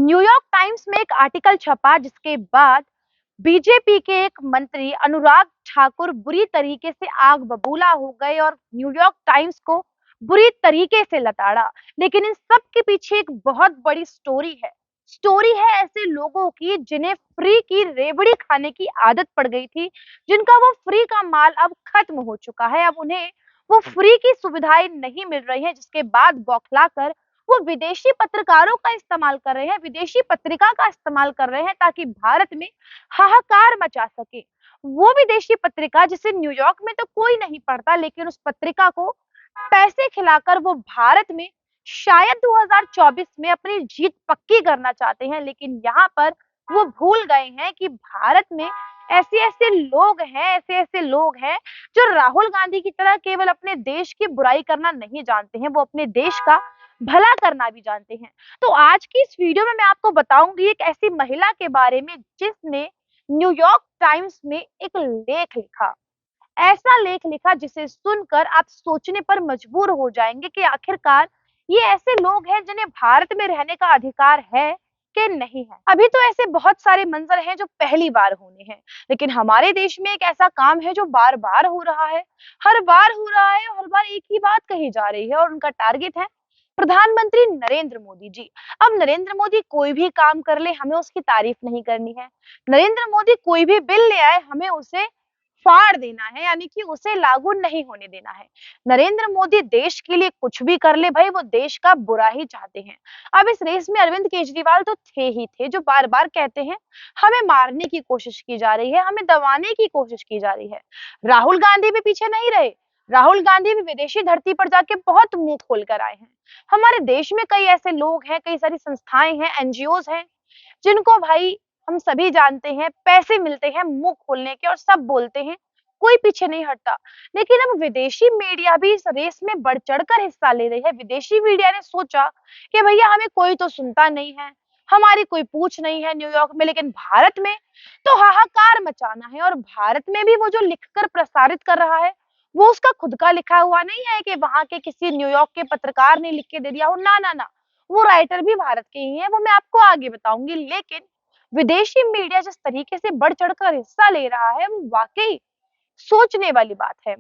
New York times में एक article छपा जिसके बाद बीजेपी के एक मंत्री अनुराग ठाकुर बुरी तरीके से आग बबूला हो गए और न्यूयॉर्क टाइम्स को बुरी तरीके से लताड़ा। लेकिन इन सब के पीछे एक बहुत बड़ी स्टोरी है ऐसे लोगों की जिन्हें फ्री की रेवड़ी खाने की आदत पड़ गई थी, जिनका वो फ्री का माल अब खत्म हो चुका है। अब उन्हें वो फ्री की सुविधाएं नहीं मिल रही है, जिसके बाद बौखला कर वो विदेशी पत्रकारों का इस्तेमाल कर रहे हैं, विदेशी पत्रिका का इस्तेमाल कर रहे हैं ताकि भारत में हाहाकार मचा सके। वो विदेशी पत्रिका जिसे न्यूयॉर्क में तो कोई नहीं पढ़ता, लेकिन उस पत्रिका को पैसे खिलाकर वो भारत में शायद 2024 में अपनी जीत पक्की करना चाहते हैं। लेकिन यहाँ पर वो भूल गए हैं कि भारत में ऐसे ऐसे लोग हैं जो राहुल गांधी की तरह केवल अपने देश की बुराई करना नहीं जानते हैं, वो अपने देश का भला करना भी जानते हैं। तो आज की इस वीडियो में मैं आपको बताऊंगी एक ऐसी महिला के बारे में जिसने न्यूयॉर्क टाइम्स में एक लेख लिखा, ऐसा लेख लिखा जिसे सुनकर आप सोचने पर मजबूर हो जाएंगे कि आखिरकार ये ऐसे लोग हैं जिन्हें भारत में रहने का अधिकार है कि नहीं है। अभी तो ऐसे बहुत सारे मंजर हैं जो पहली बार होने हैं, लेकिन हमारे देश में एक ऐसा काम है जो बार बार हो रहा है, हर बार हो रहा है, हर बार एक ही बात कही जा रही है और उनका टारगेट है प्रधानमंत्री नरेंद्र मोदी जी। अब नरेंद्र मोदी कोई भी काम कर ले हमें उसकी तारीफ नहीं करनी है, नरेंद्र मोदी कोई भी बिल ले आए हमें उसे फाड़ देना है, यानी कि उसे लागू नहीं होने देना है। नरेंद्र मोदी देश के लिए कुछ भी कर ले भाई, वो देश का बुरा ही चाहते हैं। अब इस रेस में अरविंद केजरीवाल तो थे ही थे जो बार बार कहते हैं हमें मारने की कोशिश की जा रही है, हमें दबाने की कोशिश की जा रही है। राहुल गांधी भी पीछे नहीं रहे, राहुल गांधी भी विदेशी धरती पर जाके बहुत मुंह खोल कर आए हैं। हमारे देश में कई ऐसे लोग हैं, कई सारी संस्थाएं हैं, एनजीओज हैं, जिनको भाई हम सभी जानते हैं पैसे मिलते हैं मुंह खोलने के और सब बोलते हैं, कोई पीछे नहीं हटता। लेकिन अब विदेशी मीडिया भी इस रेस में बढ़ चढ़कर हिस्सा ले रही है। विदेशी मीडिया ने सोचा कि भैया हमें कोई तो सुनता नहीं है, हमारी कोई पूछ नहीं है न्यूयॉर्क में, लेकिन भारत में तो हाहाकार मचाना है। और भारत में भी वो जो लिखकर प्रसारित कर रहा है वो उसका खुद का लिखा हुआ नहीं है कि वहां के किसी न्यूयॉर्क के पत्रकार ने लिख के दे दिया हो, ना ना ना, वो राइटर भी भारत के ही है, वो मैं आपको आगे बताऊंगी। लेकिन विदेशी मीडिया जिस तरीके से बढ़ चढ़कर हिस्सा ले रहा है वो वाकई सोचने वाली बात है।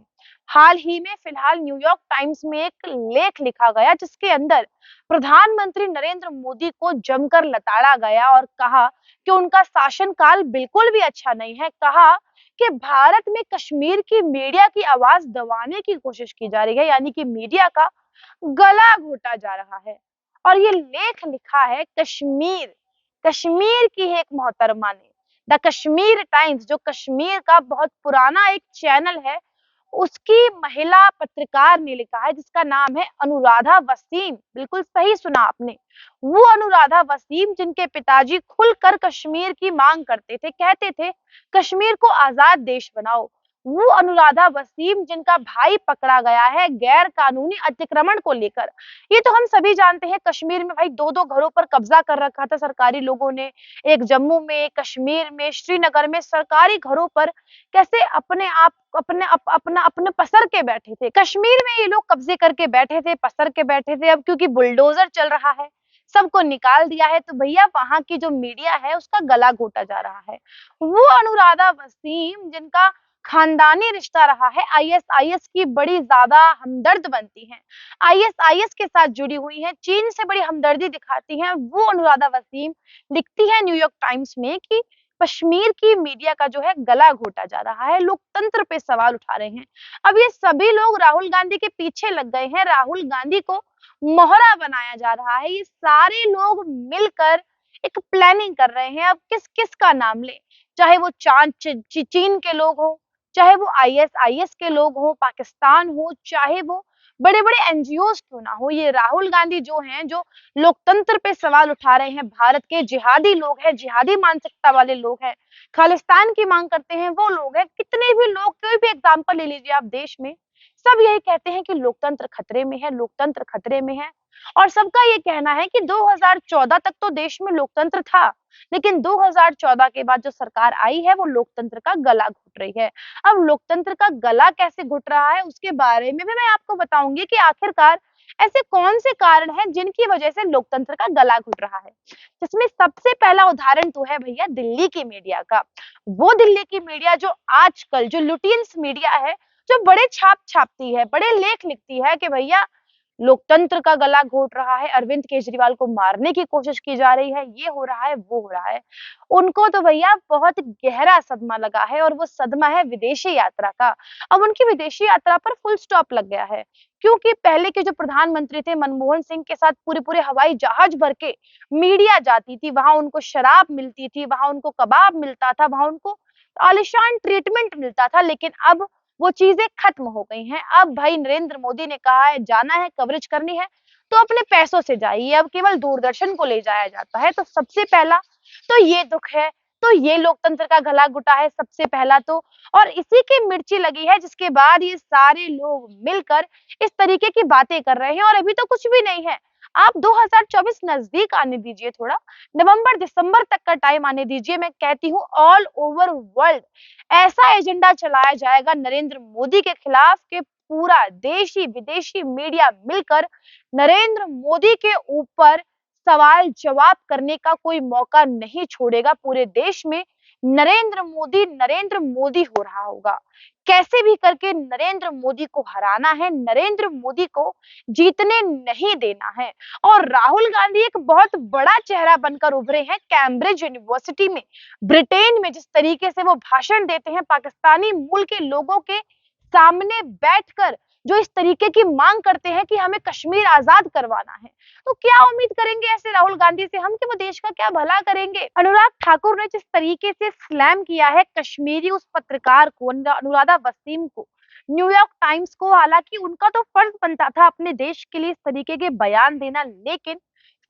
हाल ही में फिलहाल न्यूयॉर्क टाइम्स में एक लेख लिखा गया जिसके अंदर प्रधानमंत्री नरेंद्र मोदी को जमकर लताड़ा गया और कहा कि उनका शासनकाल बिल्कुल भी अच्छा नहीं है। कहा कि भारत में कश्मीर की मीडिया की आवाज दबाने की कोशिश की जा रही है, यानी कि मीडिया का गला घोटा जा रहा है। और ये लेख लिखा है कश्मीर कश्मीर की है एक मोहतरमा ने, द कश्मीर टाइम्स, जो कश्मीर का बहुत पुराना एक चैनल है, उसकी महिला पत्रकार ने लिखा है जिसका नाम है अनुराधा वसीम। बिल्कुल सही सुना आपने, वो अनुराधा वसीम जिनके पिताजी खुलकर कश्मीर की मांग करते थे, कहते थे कश्मीर को आजाद देश बनाओ। वो अनुराधा वसीम जिनका भाई पकड़ा गया है गैर कानूनी अतिक्रमण को लेकर। ये तो हम सभी जानते हैं कश्मीर में भाई दो दो घरों पर कब्जा कर रखा था सरकारी लोगों ने, एक जम्मू में, एक कश्मीर में, श्रीनगर में सरकारी घरों पर कैसे अपने आप अपने पसर के बैठे थे। कश्मीर में ये लोग कब्जे करके बैठे थे, पसर के बैठे थे। अब क्योंकि बुलडोजर चल रहा है, सबको निकाल दिया है, तो भैया वहां की जो मीडिया है उसका गला घोटा जा रहा है। वो अनुराधा वसीम जिनका खानदानी रिश्ता रहा है, आईएसआईएस की बड़ी ज्यादा हमदर्द बनती हैं, आईएसआईएस के साथ जुड़ी हुई हैं, चीन से बड़ी हमदर्दी दिखाती हैं, वो अनुराधा वसीम लिखती है न्यूयॉर्क टाइम्स में कि कश्मीर की मीडिया का जो है गला घोटा जा रहा है, लोकतंत्र पे सवाल उठा रहे हैं। अब ये सभी लोग राहुल गांधी के पीछे लग गए हैं, राहुल गांधी को मोहरा बनाया जा रहा है। ये सारे लोग मिलकर एक प्लानिंग कर रहे हैं। अब किस किस का नाम ले, चाहे वो चीन के लोग हो, चाहे वो आईएसआईएस के लोग हो, पाकिस्तान हो, चाहे वो बड़े बड़े एनजीओ क्यों ना हो, ये राहुल गांधी जो हैं, जो लोकतंत्र पे सवाल उठा रहे हैं, भारत के जिहादी लोग हैं, जिहादी मानसिकता वाले लोग हैं, खालिस्तान की मांग करते हैं, वो लोग हैं। कितने भी लोग, कोई भी एग्जाम्पल ले लीजिए आप देश में, सब यही कहते हैं कि लोकतंत्र खतरे में है, लोकतंत्र खतरे में है। और सबका ये कहना है कि 2014 तक तो देश में लोकतंत्र था, लेकिन 2014 के बाद जो सरकार आई है वो लोकतंत्र का गला घोट रही है। अब लोकतंत्र का गला कैसे घुट रहा है उसके बारे में भी मैं आपको बताऊंगी कि आखिरकार ऐसे कौन से कारण हैं जिनकी वजह से लोकतंत्र का गला घुट रहा है? जिसमें सबसे पहला उदाहरण तो है भैया दिल्ली की मीडिया का। वो दिल्ली की मीडिया जो आजकल जो लुटियंस मीडिया है, जो बड़े छाप छापती है, बड़े लेख लिखती है कि भैया लोकतंत्र का गला घोट रहा है, अरविंद केजरीवाल को मारने की कोशिश की जा रही है, ये हो रहा है, वो हो रहा है। उनको तो भैया बहुत गहरा सदमा लगा है और वो सदमा है विदेशी यात्रा का। अब उनकी विदेशी यात्रा पर फुल स्टॉप लग गया है, क्योंकि पहले के जो प्रधानमंत्री थे मनमोहन सिंह के साथ पूरे-पूरे हवाई जहाज भर के मीडिया जाती थी, वहाँ उनको शराब मिलती थी, वहाँ उनको कबाब मिलता था, वहाँ उनको आलीशान ट्रीटमेंट मिलता था, लेकिन अब वो चीजें खत्म हो गई हैं। अब भाई नरेंद्र मोदी ने कहा है जाना है कवरेज करनी है तो अपने पैसों से जाइए, अब केवल दूरदर्शन को ले जाया जाता है। तो सबसे पहला तो ये दुख है, तो ये लोकतंत्र का गला घुटा है सबसे पहला तो। और इसी की मिर्ची लगी है जिसके बाद ये सारे लोग मिलकर इस तरीके की बातें कर रहे हैं और अभी तो कुछ भी नहीं है। आप 2024 नजदीक आने दीजिए, थोड़ा नवंबर दिसंबर तक का टाइम आने दीजिए। मैं कहती हूँ ऑल ओवर वर्ल्ड ऐसा एजेंडा चलाया जाएगा नरेंद्र मोदी के खिलाफ कि पूरा देशी विदेशी मीडिया मिलकर नरेंद्र मोदी के ऊपर सवाल जवाब करने का कोई मौका नहीं छोड़ेगा। पूरे देश में नरेंद्र मोदी हो रहा होगा। कैसे भी करके नरेंद्र मोदी को हराना है, नरेंद्र मोदी को जीतने नहीं देना है। और राहुल गांधी एक बहुत बड़ा चेहरा बनकर उभरे हैं कैम्ब्रिज यूनिवर्सिटी में, ब्रिटेन में। जिस तरीके से वो भाषण देते हैं पाकिस्तानी मूल के लोगों के सामने बैठकर, जो इस तरीके की मांग करते हैं कि हमें कश्मीर आजाद करवाना है, तो क्या उम्मीद करेंगे ऐसे राहुल गांधी से हम कि वो देश का क्या भला करेंगे? अनुराग ठाकुर ने जिस तरीके से स्लैम किया है कश्मीरी उस पत्रकार को, अनुराधा वसीम को, न्यूयॉर्क टाइम्स को, हालांकि उनका तो फर्ज बनता था अपने देश के लिए इस तरीके के बयान देना, लेकिन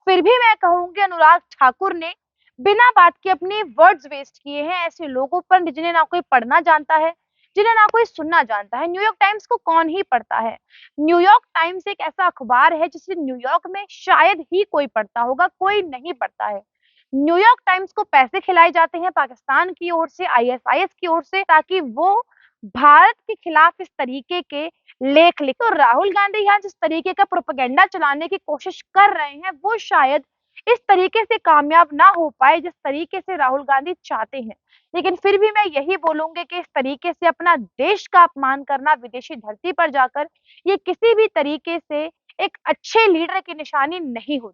फिर भी मैं कहूंगी अनुराग ठाकुर ने बिना बात के अपने वर्ड्स वेस्ट किए हैं ऐसे लोगों पर जिन्हें ना कोई पढ़ना जानता है, जिन्हें ना कोई सुनना जानता है। न्यूयॉर्क टाइम्स को कौन ही पढ़ता है? न्यूयॉर्क टाइम्स एक ऐसा अखबार है जिसे न्यूयॉर्क में शायद ही कोई पढ़ता होगा, कोई नहीं पढ़ता है। न्यूयॉर्क टाइम्स को पैसे खिलाए जाते हैं पाकिस्तान की ओर से, आईएसआईएस की ओर से, ताकि वो भारत के खिलाफ इस तरीके के लेख लिखे। तो राहुल गांधी यहाँ जिस तरीके का प्रोपेगेंडा चलाने की कोशिश कर रहे हैं वो शायद इस तरीके से कामयाब ना हो पाए जिस तरीके से राहुल गांधी चाहते हैं। लेकिन फिर भी मैं यही बोलूंगी कि इस तरीके से अपना देश का अपमान करना विदेशी धरती पर जाकर, ये किसी भी तरीके से एक अच्छे लीडर की निशानी नहीं होती।